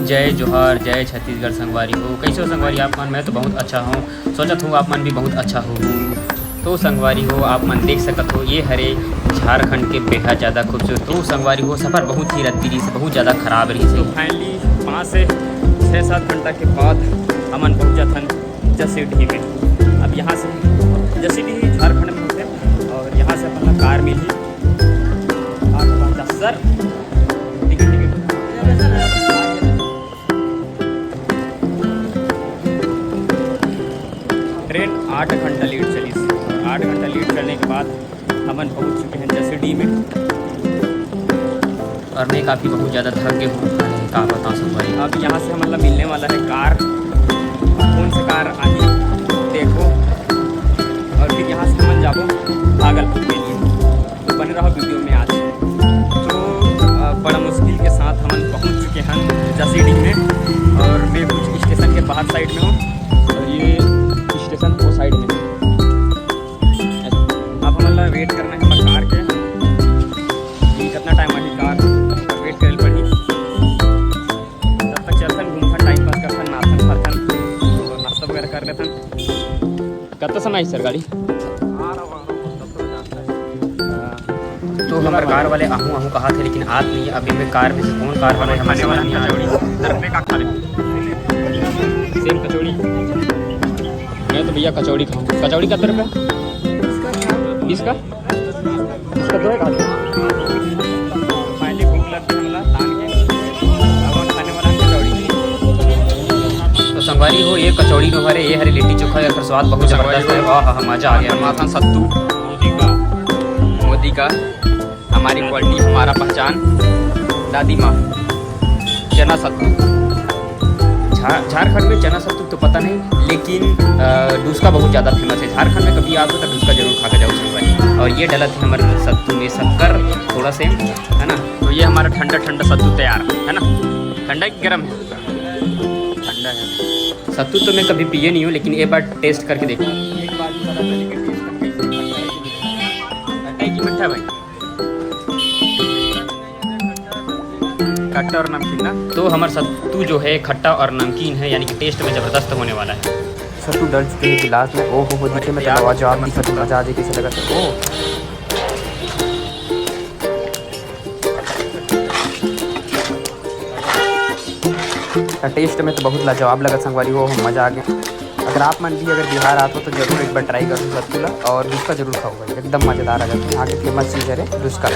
जय जोहार, जय छत्तीसगढ़ संगवारी हो। कैसे हो संगवारी आप मन? मैं तो बहुत अच्छा हूँ। सोचत हूँ आप मन भी बहुत अच्छा हो। तो संगवारी हो आप मन देख सकत हो ये हरे झारखंड के बेहद ज़्यादा खूबसूरत। तो संगवारी हो सफ़र बहुत ही रत्ती से बहुत ज़्यादा खराब रही से। तो फाइनली 5 से 6-7 घंटा के बाद हमन पहुँचा थन जसीडीह में। अब यहाँ से जसीडीह झारखंड में होते और यहाँ से अपना कार मिली 8 सर ट्रेन 8 घंटा लेट चली। 8 घंटा लेट चलने के बाद हमन पहुंच चुके हैं जसीडीह में और मैं काफ़ी बहुत ज़्यादा थक गए हूँ। का बताऊँ सब भाई। अब यहाँ से मतलब मिलने वाला है कार। कौन सी कार आती देखो और फिर यहाँ से हमन जाबो भागलपुर के लिए। तो बने रहो वीडियो में आज। तो बड़ा मुश्किल के साथ हमन पहुँच चुके हैं जसीडीह में और मैं कुछ स्टेशन के बाहर साइड में हूँ और ये स्टेशन वो साइड में। अब हमारा वेट करना है हमारे कार के कितना टाइम आती कार वेट करे पड़ी। तब तक चलथन घूमथन टाइम पास करथन नाथन फरथन और नाश्ता वगैरह कर लेथन। कत समय सर गाड़ी तो हमारे कार वाले आहूँ कहा थे लेकिन आज नहीं। अभी मैं कार में से कौन कार वाले हमारे वाला नहीं आ रही का खा ले सेम कचौड़ी। मैं तो भैया कचौड़ी खाऊँ। कचौड़ी कितने रुपये? 20 का। इसका 2 खा फाइनली भूख लगती है हमला तान के अब खाने वाला कचौड़ी। तो संगवारी हो ये कचौड़ी जो हरे ये हरे लिट्टी चोखा या स्वाद बहुत ज़बरदस्त है। वाह हाँ मज़ा आ गया। माथा सत्तू मोदी का हमारी क्वालिटी हमारा पहचान दादी माँ चना सत्तू। झारखंड में चना सत्तू तो पता नहीं लेकिन डूसका बहुत ज़्यादा फेमस है। झारखंड में कभी आओ तो डूसका जरूर खा के जाओ संगवारी। और ये डला थी हमारे सत्तू में शक्कर थोड़ा से है ना। तो ये हमारा ठंडा ठंडा सत्तू तैयार है ना। ठंडा की गर्म है? ठंडा है। सत्तू तो मैं कभी पिए नहीं हूँ लेकिन एक बार टेस्ट करके देखो। एक बार पता चलेगा टेस्ट करके की मिठा भाई खट्टा और नमकीन ना। तो हमारा सत्तू जो है खट्टा और नमकीन है यानी कि टेस्ट में ज़बरदस्त होने वाला है। सत्तू डल चुके हैं गिलास में। ओ हो दिखे में तो आवाज़ आप दिखा तो मज़ा आ जाए कैसे लगा। ओ टेस्ट में तो बहुत लाजवाब लगा संगवारी हो। मज़ा आ गया। अगर आप मन भी अगर बिहार आते हो तो ज़रूर एक बार ट्राई करो सत्तू ला और डूसका जरूर खाओ भाई। एकदम मज़ेदार आ जाता है। यहाँ की फेमस चीज़ है डूसका।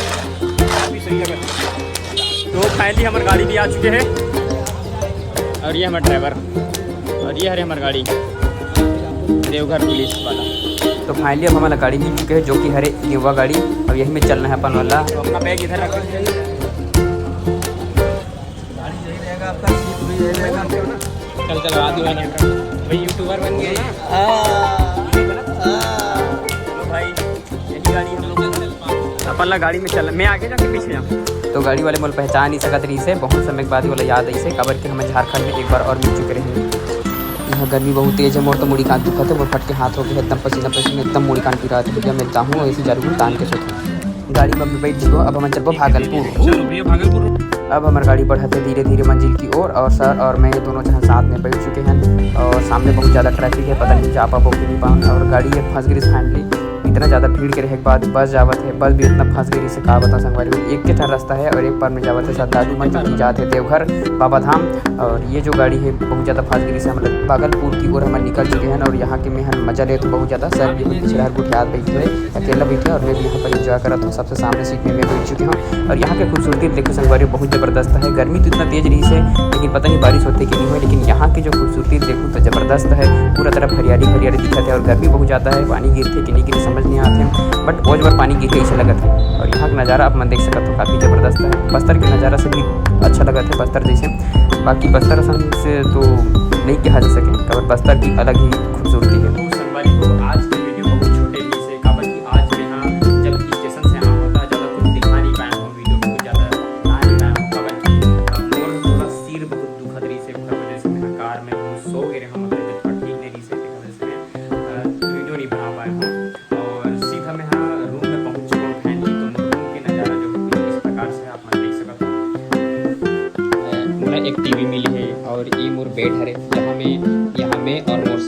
तो फाइनली हमारी गाड़ी भी आ चुके हैं और ये हमारा ड्राइवर और ये हरे हमारी गाड़ी देवघर पुलिस वाला। तो फाइनली अब हमारा गाड़ी मिल चुके हैं जो कि हरे युवा गाड़ी। अब यही में चलना है अपन वाला। तो अपना बैग इधर रख चल आदमी भाई यूट्यूबर बन गए भाई। यही गाड़ी हम लोग अपन गाड़ी में चल। मैं आगे जाके पीछे जाऊँ तो गाड़ी वाले मोल पहचान नहीं सकत रही से। बहुत समय के बाद वाला याद ऐसे कबर के हमें झारखंड में एक बार और मिल चुके रहे। यहाँ गर्मी बहुत तेज है। मोर तो मुड़ी कान दुखा थे वो फट के हाथ हो गए एकदम पसीना पसीना एकदम मुड़ी कान पी रहा था। भैया मैं चाहूँ ऐसे जरूर तान के सोचूँ। गाड़ी में बैठ चुको। अब हम चलो भागलपुर। अब हमारी गाड़ी बढ़ते धीरे धीरे मंजिल की ओर और सर और मैं दोनों जहाँ साथ में बैठ चुके हैं और सामने बहुत ज़्यादा ट्रैफिक है। पता नहीं जा पाओ कि नहीं पाऊँ और गाड़ी ये फंस गई फाइनली। इतना ज़्यादा भीड़ के रहे के बाद बस जावत है। बस भी इतना फंस गई से कहा बता संगवारी। एक के ठर रास्ता है और एक बार में जावत है श्रद्धालु मन जो की जाते हैं देवघर बाबा धाम। और ये जो गाड़ी है बहुत ज़्यादा फंस गई से हम लोग भागलपुर की ओर हम निकल चुके हैं और यहाँ के में हम मजा ले तो बहुत ज़्यादा। सर भी पिछले हर गुट याद बैठे हुए अकेला बैठे और मैं भी यहाँ पर इंजॉय कर रहा था। सबसे सामने सीट में मैं बैठ चुकी हूँ और यहाँ के खूबसूरती देखो संगवारी बहुत ज़बरदस्त है। गर्मी तो इतना तेज रही से लेकिन पता नहीं बारिश होती कि नहीं हुई लेकिन यहाँ की जो खूबसूरती देखो तो ज़बरदस्त है। पूरा तरफ हरियाली हरियाली दिखा है और गर्मी बहुत ज़्यादा है। पानी गिरते कि नहीं गिरे समझ नहीं आते बट बहुत बार पानी गिर कैसे लगा था। और यहाँ का नज़ारा आप मन देख सकते हो काफ़ी ज़बरदस्त है। बस्तर के नज़ारा से भी अच्छा लगा था बस्तर जैसे। बाकी बस्तर से तो नहीं कहा जा सके कबर बस्तर की अलग ही खूबसूरती है। तो संगवारी को आज की वीडियो बहुत छोटे भी से काबर की आज मैं यहाँ जब स्टेशन से आना होता ज़्यादा कुछ दिखा नहीं पाया हूँ। वीडियो में कुछ ज़्यादा आ नहीं पाया हूँ काबर की मोर थोड़ा सिर बहुत दुखद रही से वजह से मैं कार में सो गए हम ठीक नहीं रही से वजह से वीडियो नहीं बना पाया हूँ। और सीधा मैं यहाँ रूम में पहुँच चुका हूँ फैमिली। तो रूम के नज़ारा जो इस प्रकार से आप देख सकते हो। एक टीवी मिली है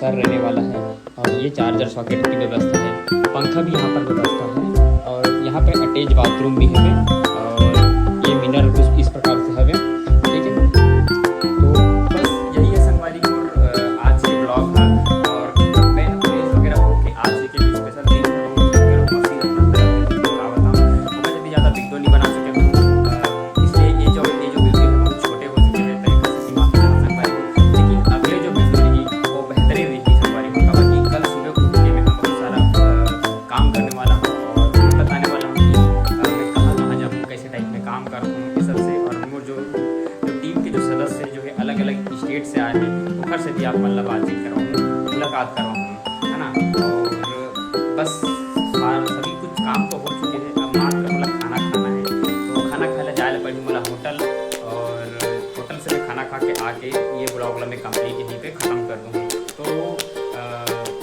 सर रहने वाला है। और ये चार्जर सॉकेट की व्यवस्था है, पंखा भी यहाँ पर व्यवस्था है, और यहाँ पे अटैच बाथरूम भी है, और ये मिनरल कुछ इस प्रकार से है। ठीक है, तो बस यही है संगवारी और आज के ब्लॉग था। और मैं प्लेस वगैरह हो कि आज के स्पेशल दिन ज़्यादा वीडियो नहीं बना सके हूँ, इसलिए ये जो वीडियो है बहुत छोटे हो चुके हैं, तरीके से माफ करना संगवारी को। लेकिन अगले जो वीडियो रहेगी वो बेहतरीन रहेगी संगवारी को। बाकी कल सुबह उठ के मैं बहुत सारा काम करने वाला हूँ और बताने वाला हूँ कि मैं कहाँ कहाँ जाऊँ, कैसे टाइप में काम करता हूँ ये सबसे। और हम जो टीम के जो सदस्य जो है अलग अलग स्टेट से आए हैं, उधर से भी आप मतलब बातचीत कराऊँ, मुलाकात कराऊँ, है ना। और बस सभी कुछ काम तो हो चुके हैं, अब मात्र मतलब खाना खाना है। तो खाना खाने जाए पड़ी बोला होटल, और होटल से मैं खाना खा के आके ये ब्लॉग मैं कंप्लीट यहीं पे ख़त्म कर दूँ। तो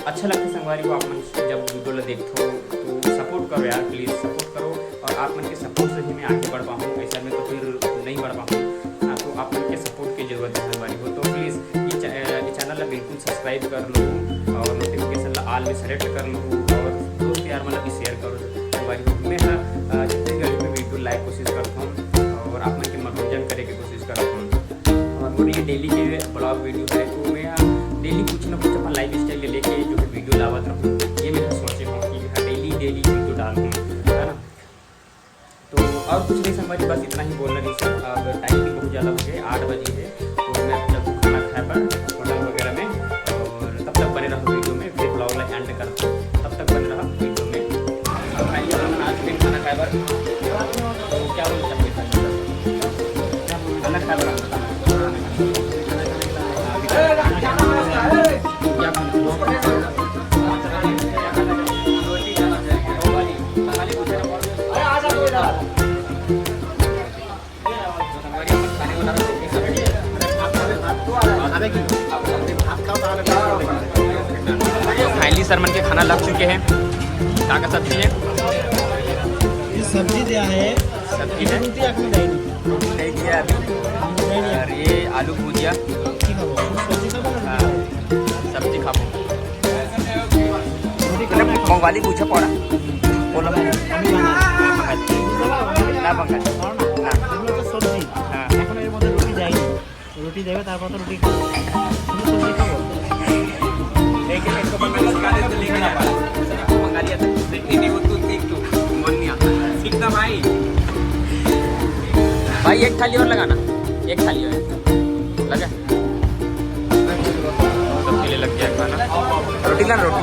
अच्छा लगता है संगवारी को आप मन जब वीडियो देखो तो सपोर्ट करो यार, प्लीज़ सपोर्ट करो। और आप मन के सपोर्ट से ही मैं आगे बढ़ पाऊँ, ऐसा में तो फिर नहीं बढ़ पाऊँ। तो आप मन के सपोर्ट की ज़रूरत है संगवारी को। तो प्लीज़ ये चैनल बिल्कुल सब्सक्राइब कर लो और नोटिफिकेशन आल में सेलेक्ट कर लो, और दोस्त यार मतलब भी शेयर करो संगवारी को। मैं जितनी जल्दी में वीडियो लाइक कोशिश करता हूँ और आप मन के मनोरंजन करे की कोशिश करता हूँ। और मेरी डेली के ब्लॉग वीडियो है, तो मैं डेली कुछ ना कुछ अपना लाइफ स्टाइल लेके जो है वीडियो लावत रहूँ, ये मेरा सोचे हूँ कि डेली वीडियो डालूँ, है ना। तो और कुछ नहीं संगवारी, बस इतना ही बोलना नहीं सर। अब टाइम भी बहुत ज़्यादा हो गया, 8 बजे है, तो मैं जब खाना खाए पर होटल वगैरह में, और तब तक बने रहो वीडियो में, फिर ब्लॉग ला एंड करता हूँ, तब तक बने रहा वीडियो में। तो फाइनली आज फिर खाना खाए पर तो क्या बोलते हैं खाना खाए पर फाइनली सरमन के खाना लग चुके हैं। क्या का सब्जी है? ये सब्जी दिया है, सब्जी है नहीं दिया अभी। और ये आलू भुजिया, सब्जी खाबो बंगाली पूछा पड़ा बोलो ना बंगाली ना রুটি দেবে, তারপর তো রুটি খাবো, সবজি খাবো। लेकिन इसको बंगाली सिखा दे तो लेके ना पाए, बंगाली आता सीखनी नहीं, वो तू सीख, तू मन नहीं आता सीखना भाई। भाई एक थाली और लगाना, एक थाली और लगा, सबके लिए लग गया खाना। रोटी लाना, रोटी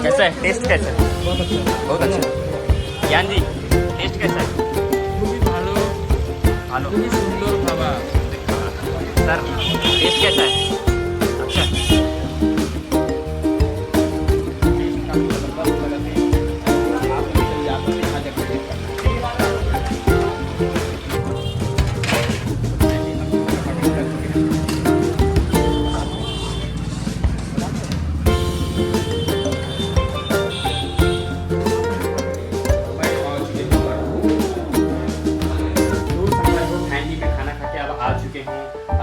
कैसा है, टेस्ट कैसा है? बहुत अच्छा। ज्ञान जी टेस्ट कैसा है? ভালো ভালো, খুবই সুন্দর খাবার। सर टेस्ट कैसा है? अच्छा।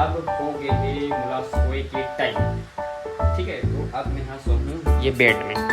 अब हो गए थे सोए के टाइम, ठीक है। तो अब मैं यहाँ सो हूँ ये बेड में।